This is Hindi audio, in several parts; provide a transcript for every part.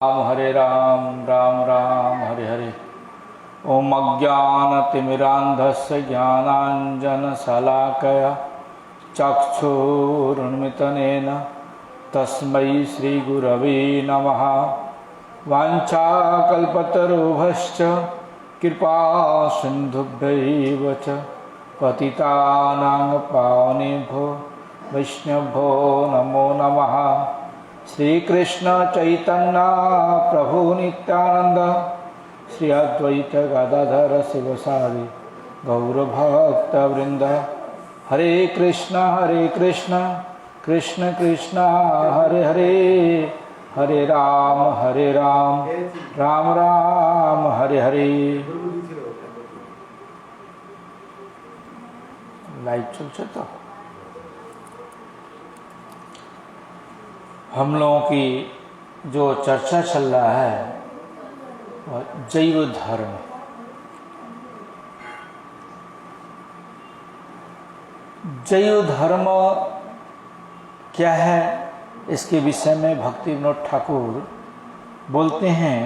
राम हरे राम राम राम हरे हरे। ओम अज्ञानतिमिरान्धस्य ज्ञानाञ्जनशलाकया चक्षुरुन्मिलितं तस्मै श्रीगुरवे नमः। वाञ्छाकल्पतरुभ्यश्च कृपासिन्धुभ्यैव च पतितानां पावनेभ्यो वैष्णवो नमो नमः। श्री कृष्ण चैतन्य प्रभु नित्यानंद श्री अद्वैत गदाधर शिवसादि गौरभक्त वृंद। हरे कृष्ण कृष्ण कृष्ण हरे हरे, हरे राम राम राम हरे हरे। लाइव चलছে तो हम लोगों की जो चर्चा चल रहा है वह जैव धर्म। जैव धर्म क्या है, इसके विषय में भक्ति विनोद ठाकुर बोलते हैं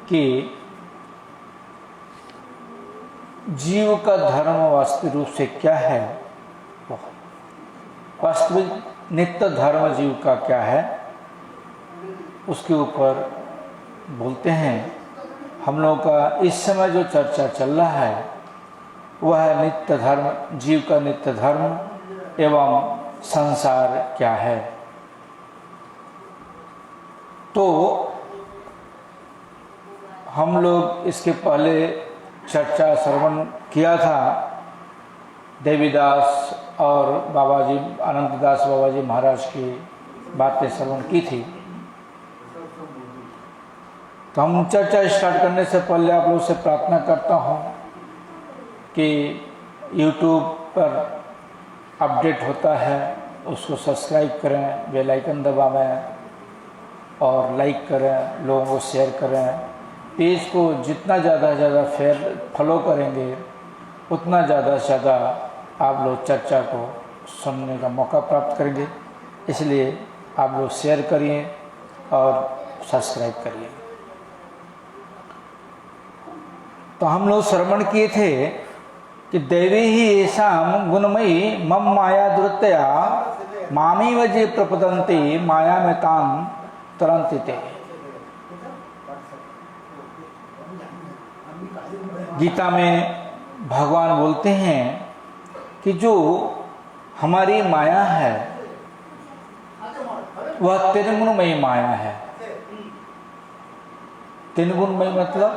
कि जीव का धर्म वास्तविक रूप से क्या है, वास्तविक नित्य धर्म जीव का क्या है, उसके ऊपर बोलते हैं। हम लोगों का इस समय जो चर्चा चल रहा है वह है नित्य धर्म, जीव का नित्य धर्म एवं संसार क्या है। तो हम लोग इसके पहले चर्चा श्रवण किया था, देवीदास और बाबा जी अनंतदास बाबा जी महाराज की बातें श्रवण की थी। तो हम चर्चा स्टार्ट करने से पहले आप लोगों से प्रार्थना करता हूँ कि YouTube पर अपडेट होता है उसको सब्सक्राइब करें, बेल आइकन दबाएं और लाइक करें, लोगों को शेयर करें। पेज को जितना ज़्यादा से ज़्यादा फॉलो करेंगे उतना ज़्यादा से ज़्यादा आप लोग चर्चा को सुनने का मौका प्राप्त करेंगे। इसलिए आप लोग शेयर करिए और सब्सक्राइब करिए। तो हम लोग श्रवण किए थे कि देवी ही येषां गुणमयी मम माया दुरतया मामी वजे प्रपदन्ति माया में तां तरन्ति ते। गीता में भगवान बोलते हैं कि जो हमारी माया है वह तीन गुणमयी माया है। तीन गुणमयी मतलब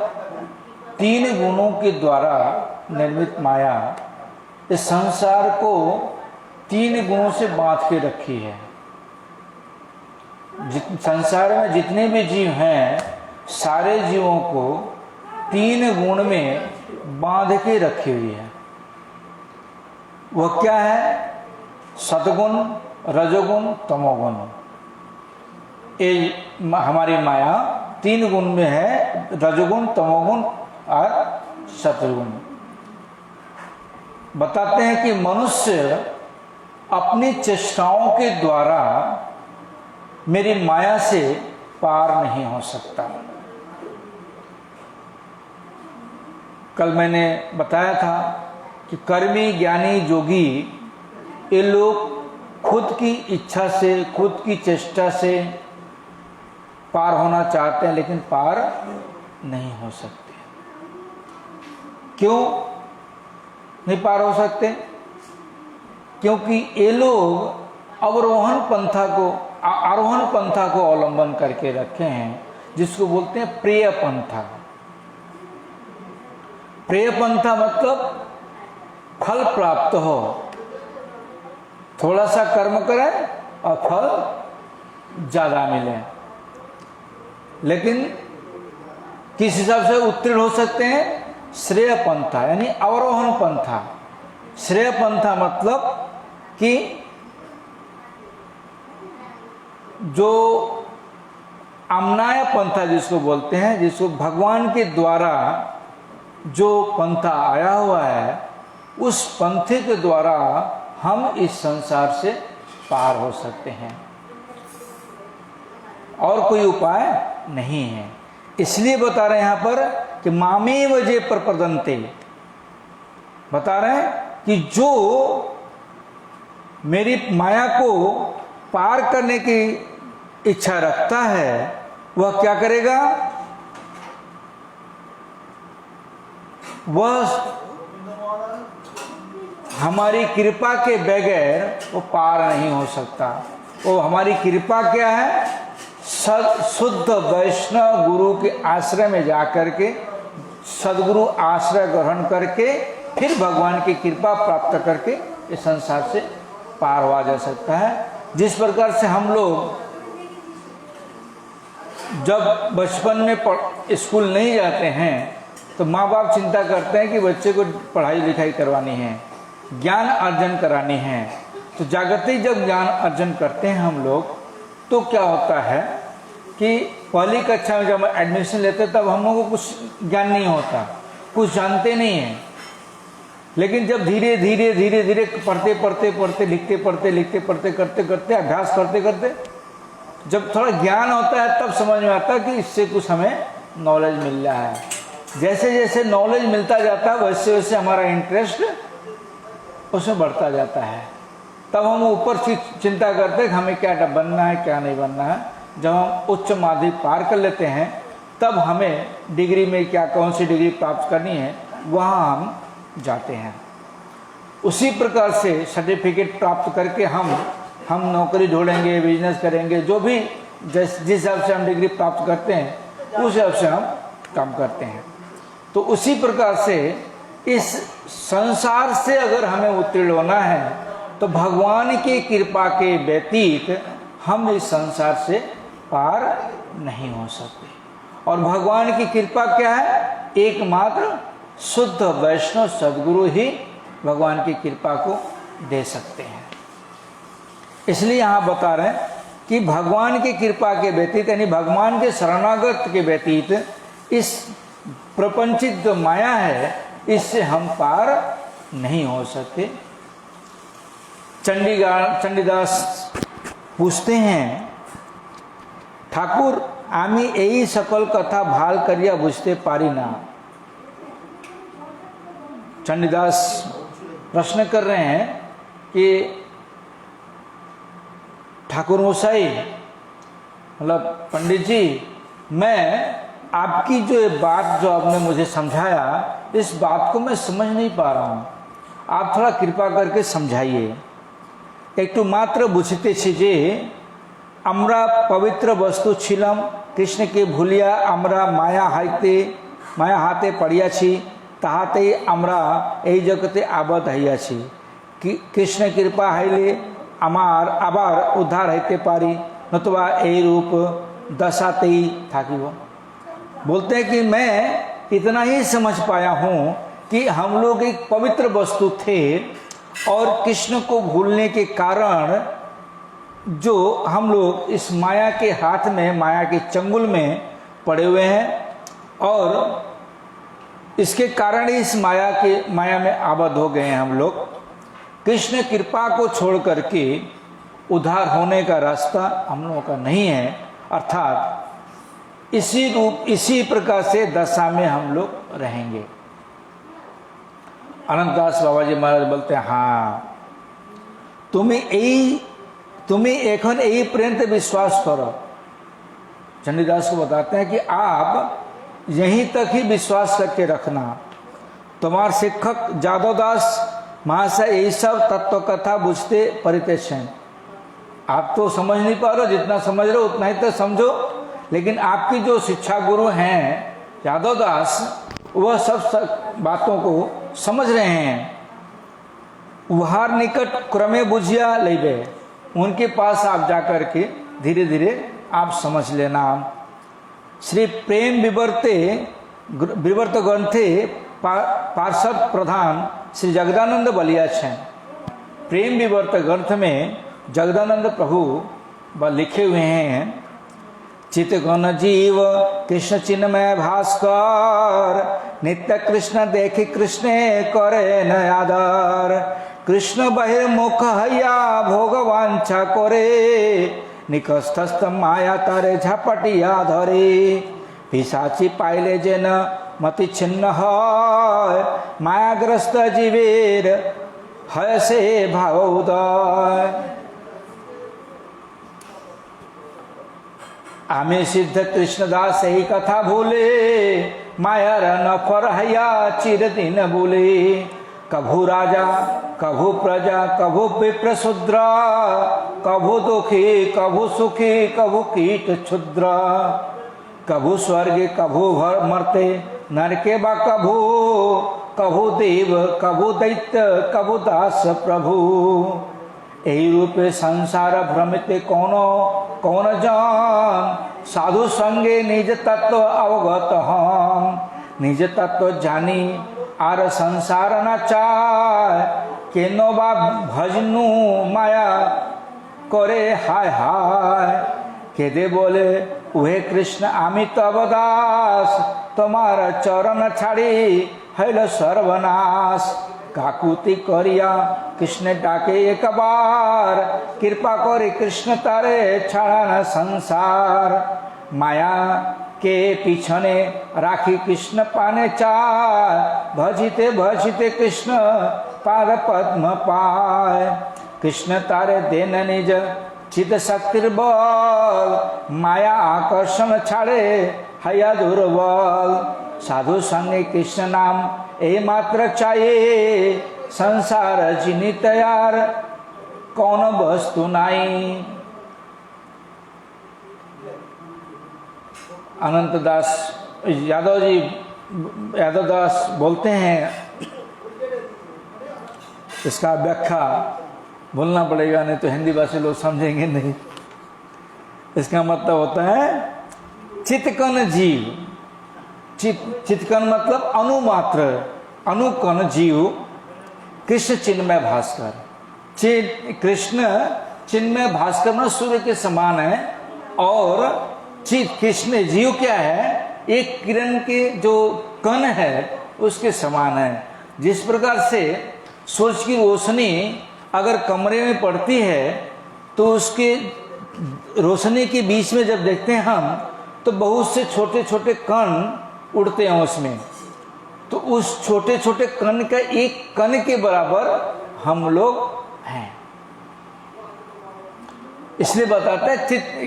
तीन गुणों के द्वारा निर्मित माया इस संसार को तीन गुणों से बांध के रखी है। संसार में जितने भी जीव हैं सारे जीवों को तीन गुण में बांध के रखी हुई है। वह क्या है? सतगुण, रजोगुण, तमोगुण। ये हमारी माया तीन गुण में है, रजोगुण, तमोगुण और सतगुण। बताते हैं कि मनुष्य अपनी चेष्टाओं के द्वारा मेरी माया से पार नहीं हो सकता। कल मैंने बताया था कि कर्मी, ज्ञानी, जोगी ये लोग खुद की इच्छा से, खुद की चेष्टा से पार होना चाहते हैं लेकिन पार नहीं हो सकते। क्यों नहीं पार हो सकते? क्योंकि ये लोग आरोहण पंथा को अवलंबन करके रखे हैं, जिसको बोलते हैं प्रिय पंथा। प्रिय पंथा मतलब फल प्राप्त हो, थोड़ा सा कर्म करें और फल ज्यादा मिले। लेकिन किस हिसाब से उत्तीर्ण हो सकते हैं? श्रेय पंथा यानी अवरोहण पंथा। श्रेय पंथा मतलब कि जो आम्नाय पंथा जिसको बोलते हैं, जिसको भगवान के द्वारा जो पंथा आया हुआ है उस पंथे के द्वारा हम इस संसार से पार हो सकते हैं। और कोई उपाय नहीं है। इसलिए बता रहे हैं यहाँ पर कि मामे वजे प्रपदन्ते, बता रहे हैं कि जो मेरी माया को पार करने की इच्छा रखता है वह क्या करेगा, वह हमारी कृपा के बगैर वो पार नहीं हो सकता। वो हमारी कृपा क्या है, शुद्ध वैष्णव गुरु के आश्रय में जाकर के सदगुरु आश्रय ग्रहण करके फिर भगवान की कृपा प्राप्त करके इस संसार से पार हुआ जा सकता है। जिस प्रकार से हम लोग जब बचपन में स्कूल नहीं जाते हैं तो माँ बाप चिंता करते हैं कि बच्चे को पढ़ाई लिखाई करवानी है, ज्ञान अर्जन करानी है। तो जागृति जब ज्ञान अर्जन करते हैं हम लोग तो क्या होता है कि पहली कक्षा में जब एडमिशन लेते तब हम लोगों को कुछ ज्ञान नहीं होता, कुछ जानते नहीं हैं। लेकिन जब धीरे धीरे धीरे धीरे पढ़ते पढ़ते पढ़ते लिखते पढ़ते लिखते पढ़ते करते करते अभ्यास करते करते जब थोड़ा ज्ञान होता है तब समझ में आता है कि इससे कुछ हमें नॉलेज मिल रहा है। जैसे जैसे नॉलेज मिलता जाता है वैसे वैसे हमारा इंटरेस्ट उसमें बढ़ता जाता है। तब हम ऊपर से चिंता करते हैं कि हमें क्या बनना है क्या नहीं बनना है। जब हम उच्च माध्यमिक पार कर लेते हैं तब हमें डिग्री में क्या कौन सी डिग्री प्राप्त करनी है वहाँ हम जाते हैं। उसी प्रकार से सर्टिफिकेट प्राप्त करके हम नौकरी ढूंढेंगे, बिजनेस करेंगे, जो भी जिस हिसाब से हम डिग्री प्राप्त करते हैं उस हिसाब से हम काम करते हैं। तो उसी प्रकार से इस संसार से अगर हमें उत्तीर्ण होना है तो भगवान की कृपा के व्यतीत हम इस संसार से पार नहीं हो सकते। और भगवान की कृपा क्या है, एकमात्र शुद्ध वैष्णव सद्गुरु ही भगवान की कृपा को दे सकते हैं। इसलिए यहाँ बता रहे हैं कि भगवान की कृपा के व्यतीत यानी भगवान के शरणागत के व्यतीत इस प्रपंचित जो माया है इससे हम पार नहीं हो सकते। चंडीदास पूछते हैं, ठाकुर आमी यही सकल कथा भाल करिया बुझते पारी ना। चंडीदास प्रश्न कर रहे हैं कि ठाकुर मोसाई मतलब पंडित जी, मैं आपकी जो ये बात जो आपने मुझे समझाया इस बात को मैं समझ नहीं पा रहा हूँ, आप थोड़ा कृपा करके समझाइए। एक तो मात्र बुझते जे আমরা पवित्र वस्तु छिलम कृष्ण के भूलिया আমরা माया हाथे पड़ियाছি তাহাতেই আমরা এই জগতে আবদ্ধ হইয়াছি। কৃষ্ণ কৃপা হইলে আমার আবার উদ্ধার হইতে পারি, নতুবা এই रूप दशातेई থাকিব। बोलते हैं कि मैं इतना ही समझ पाया हूँ कि हम लोग एक पवित्र वस्तु थे और कृष्ण को भूलने के कारण जो हम लोग इस माया के हाथ में, माया के चंगुल में पड़े हुए हैं और इसके कारण इस माया में आबद्ध हो गए हैं हम लोग। कृष्ण कृपा को छोड़ करके उद्धार होने का रास्ता हम लोगों का नहीं है, अर्थात इसी प्रकार से दशा में हम लोग रहेंगे। अनंतदास बाबा जी महाराज बोलते हैं, हाँ तुम्हें एखन यही पर्यंत विश्वास करो। चंडीदास को बताते हैं कि आप यहीं तक ही विश्वास करके रखना। तुम्हारे शिक्षक जादवदास महाशय यही सब तत्व कथा बुझते परितेश हैं। आप तो समझ नहीं पा रहे हो, जितना समझ रहे हो उतना ही तो समझो। लेकिन आपकी जो शिक्षा गुरु हैं यादवदास, वह सब बातों को समझ रहे हैं। वहार निकट क्रमे बुझिया लेबे, उनके पास आप जाकर के धीरे धीरे आप समझ लेना। श्री प्रेम विवर्त ग्रंथे पार्षद प्रधान श्री जगदानंद बलिया हैं। प्रेम विवर्त ग्रंथ में जगदानंद प्रभु लिखे हुए हैं, चित गण जीव कृष्ण चिन्मय भास्कर, नित्य कृष्ण देखि कृष्ण करे न आदर, कृष्ण बहिर्मुख हैया भोग वांछा करे, निकस्थस्थ माया तारे झपटिया धरे पिशाची पाइले जेन मति छिन्न है मायाग्रस्त जीवेर है से भावोदय आमे सिद्ध कृष्णदास ही कथा भूले माया न फरहया चिरदिन बोले कभू राजा कभू प्रजा कभू विप्र शूद्र कभू दुखी कभू सुखी कभू कीट क्षुद्र कभू स्वर्ग कभू मरते नरके बा कभू कभू देव कभू दैत्य कभू दास प्रभु यही रूप संसार भ्रमित कौन जान साधु संगे निज तत्व अवगत हम निज तत्व जानी आर संसार न चाय केनो बा भजनु माया करे हाय हाय केदे बोले उहे कृष्ण आमी तब दास तुम्हारा चरण छाड़ी हैल सर्वनाश काकुति करिया कृष्ण डाके एक बार कृपा करे कृष्ण तारे छाड़ा न संसार माया के पीछने राखी कृष्ण पाने चाय भजिते भजिते कृष्ण पाद पद्म पाय कृष्ण तारे देन निज चित शक्ति बल माया आकर्षण छाड़े हया दुर्बल साधु संगे कृष्ण नाम ए मात्र चाहिए संसार जिनी तैयार कौन वस्तु नहीं। अनंत दास यादव दास बोलते हैं, इसका व्याख्या बोलना पड़ेगा नहीं तो हिंदी भाषी लोग समझेंगे नहीं। इसका मतलब होता है चितकन जीव, चितकन मतलब अनुमात्र, अनुकन जीव कृष्ण चिन्मय भास्कर। कृष्ण चिन्मय भास्कर में सूर्य के समान है और कृष्ण जीव क्या है, एक किरण के जो कण है उसके समान है। जिस प्रकार से सूर्य की रोशनी अगर कमरे में पड़ती है तो उसके रोशनी के बीच में जब देखते हैं हम तो बहुत से छोटे छोटे कण उड़ते हैं उसमें, तो उस छोटे छोटे कण का एक कण के बराबर हम लोग हैं। इसलिए बताता है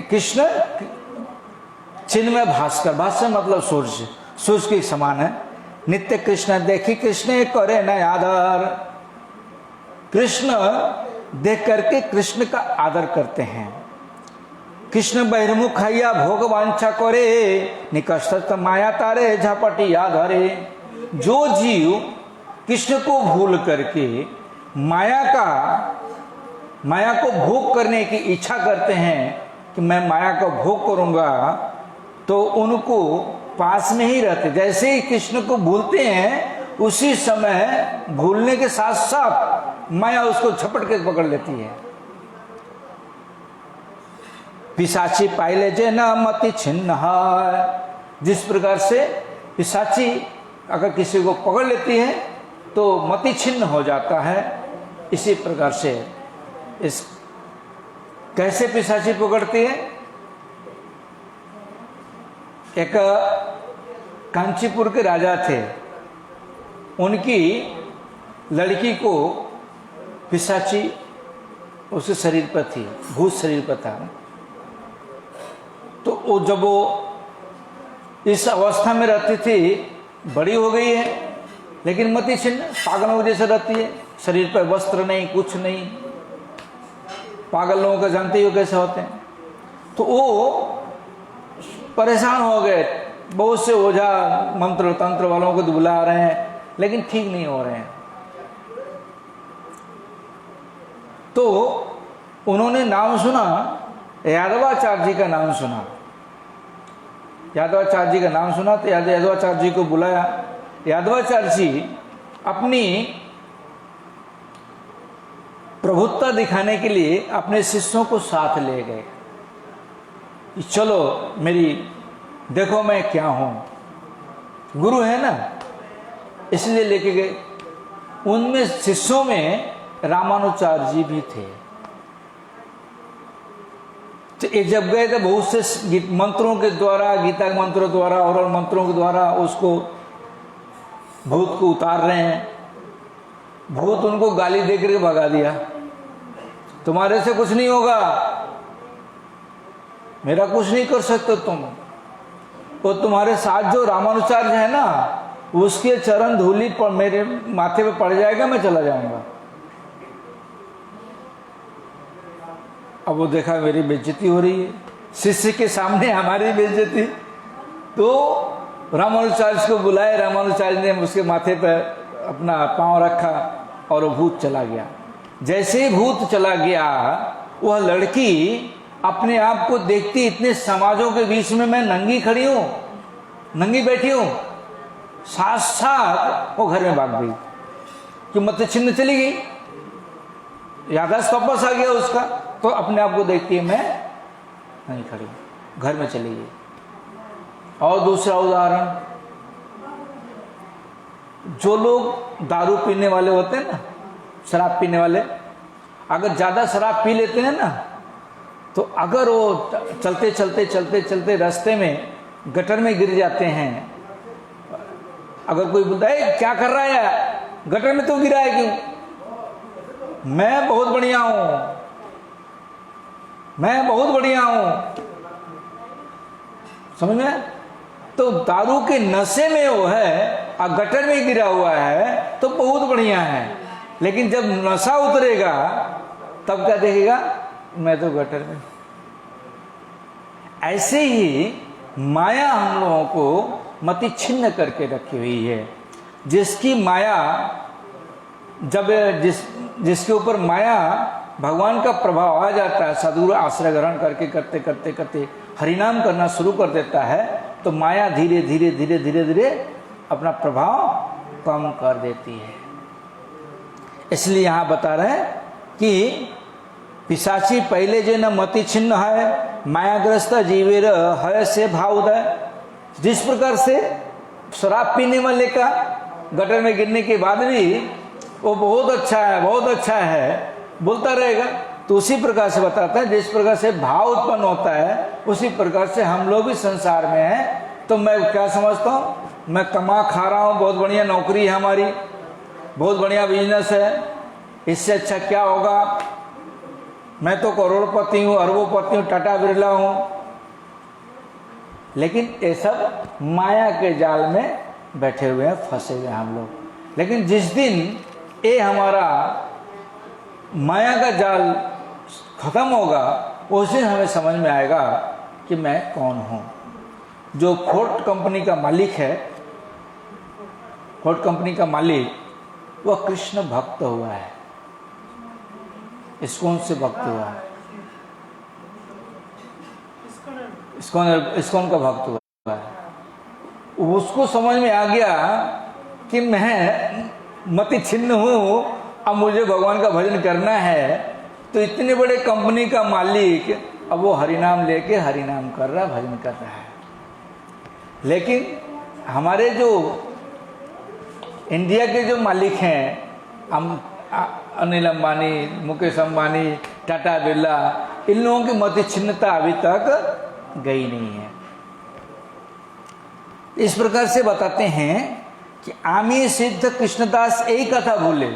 कृष्ण चिन्मय भास्कर, भास्कर मतलब सूर्य, सूर्य के समान है। नित्य कृष्ण देखी कृष्ण करे न आदर, कृष्ण देख करके कृष्ण का आदर करते हैं। कृष्ण बहिर्मुख हैया भोग वांछा करे, निकष्ट माया तारे झपटिया धरे। जो जीव कृष्ण को भूल करके माया को भोग करने की इच्छा करते हैं कि मैं माया को भोग करूंगा, तो उनको पास में ही रहते, जैसे ही कृष्ण को भूलते हैं उसी समय भूलने के साथ साथ माया उसको झपट के पकड़ लेती है। पिशाची पाइले जे न मति छिन्न है, जिस प्रकार से पिशाची अगर किसी को पकड़ लेती है तो मति छिन्न हो जाता है, इसी प्रकार से इस कैसे पिशाची पकड़ती है। एक कांचीपुर के राजा थे, उनकी लड़की को पिशाची उसके शरीर पर थी, भूत शरीर पर था। तो जब वो इस अवस्था में रहती थी, बड़ी हो गई है लेकिन मति छिन्न, पागलों जैसे रहती है, शरीर पर वस्त्र नहीं, कुछ नहीं। पागल लोगों का जानते हो कैसे होते हैं। तो वो परेशान हो गए, बहुत से ओझा मंत्र तंत्र वालों को बुला रहे हैं लेकिन ठीक नहीं हो रहे हैं। तो उन्होंने नाम सुना, यादवाचार्य जी का नाम सुना। यादवाचार्य जी का नाम सुना तो यादवाचार्य जी को बुलाया। यादवाचार्य जी अपनी प्रभुत्ता दिखाने के लिए अपने शिष्यों को साथ ले गए। चलो मेरी देखो मैं क्या हूं, गुरु है ना, इसलिए लेके गए। उनमें शिष्यों में रामानुचार्य जी भी थे। तो ये जब गए तो बहुत से मंत्रों के द्वारा, गीता के मंत्रों द्वारा और मंत्रों के द्वारा उसको भूत को उतार रहे हैं। भूत उनको गाली दे करके भगा दिया, तुम्हारे से कुछ नहीं होगा, मेरा कुछ नहीं कर सकते तुम। तो तुम्हारे साथ जो रामानुचार्य है ना, उसके चरण धूलि पर मेरे माथे पे पड़ जाएगा, मैं चला जाऊंगा। अब वो देखा मेरी बेइज्जती हो रही है, शिष्य के सामने हमारी बेइज्जती। तो रामानुचार्य को बुलाए, रामानुचार्य ने उसके माथे पर अपना पांव रखा और वो भूत चला गया। जैसे ही भूत चला गया, वह लड़की अपने आप को देखती, इतने समाजों के बीच में मैं नंगी खड़ी हूं, नंगी बैठी हूं, साथ साथ वो घर में भाग गई कि मत छिन्न चली गई, याददाश्त वापस आ गया उसका। तो अपने आप को देखती है मैं नहीं खड़ी, घर में चली गई। और दूसरा उदाहरण, जो लोग दारू पीने वाले होते हैं ना, शराब पीने वाले, अगर ज्यादा शराब पी लेते हैं ना, तो अगर वो चलते चलते चलते चलते रास्ते में गटर में गिर जाते हैं, अगर कोई बोलता है क्या कर रहा है, गटर में तो गिरा है क्यों, मैं बहुत बढ़िया हूं, मैं बहुत बढ़िया हूं, समझ में। तो दारू के नशे में वो है और गटर में गिरा हुआ है तो बहुत बढ़िया है, लेकिन जब नशा उतरेगा तब क्या देखेगा, मैं तो गटर में। ऐसे ही माया हम लोगों को मति छिन्न करके रखी हुई है। जिसकी माया जिसके ऊपर माया भगवान का प्रभाव आ जाता है, सद्गुरु आश्रय ग्रहण करके करते करते करते हरिनाम करना शुरू कर देता है, तो माया धीरे धीरे धीरे धीरे धीरे अपना प्रभाव कम कर देती है। इसलिए यहां बता रहे हैं कि पिशाची पहले जे न मति छिन्न है, मायाग्रस्त जीवेर है से भाव उदय। जिस प्रकार से शराब पीने वाले का गटर में गिरने के बाद भी वो बहुत अच्छा है, बहुत अच्छा है बोलता रहेगा, तो उसी प्रकार से बताता है जिस प्रकार से भाव उत्पन्न होता है, उसी प्रकार से हम लोग भी संसार में हैं। तो मैं क्या समझता हूँ, मैं कमा खा रहा हूँ, बहुत बढ़िया नौकरी है हमारी, बहुत बढ़िया बिजनेस है, इससे अच्छा क्या होगा, मैं तो करोड़पति हूँ, अरबोपति हूँ, टाटा बिरला हूँ। लेकिन ये सब माया के जाल में बैठे हुए हैं, फंसे हुए हम लोग। लेकिन जिस दिन ये हमारा माया का जाल खत्म होगा, उस दिन हमें समझ में आएगा कि मैं कौन हूँ। जो फोर्ड कंपनी का मालिक है, फोर्ड कंपनी का मालिक, वह कृष्ण भक्त हुआ है, इस्कॉन से भक्त हुआ है, इस्कॉन का भक्त हुआ है। उसको समझ में आ गया कि मैं मति छिन्न हूं, अब मुझे भगवान का भजन करना है। तो इतने बड़े कंपनी का मालिक अब वो हरिनाम लेके हरिनाम कर रहा, भजन कर रहा है। लेकिन हमारे जो इंडिया के जो मालिक हैं, अनिल अंबानी, मुकेश अंबानी, टाटा बिरला, इन लोगों की मति छिन्नता अभी तक गई नहीं है। इस प्रकार से बताते हैं कि आमी सिद्ध कृष्णदास एक कथा बोले,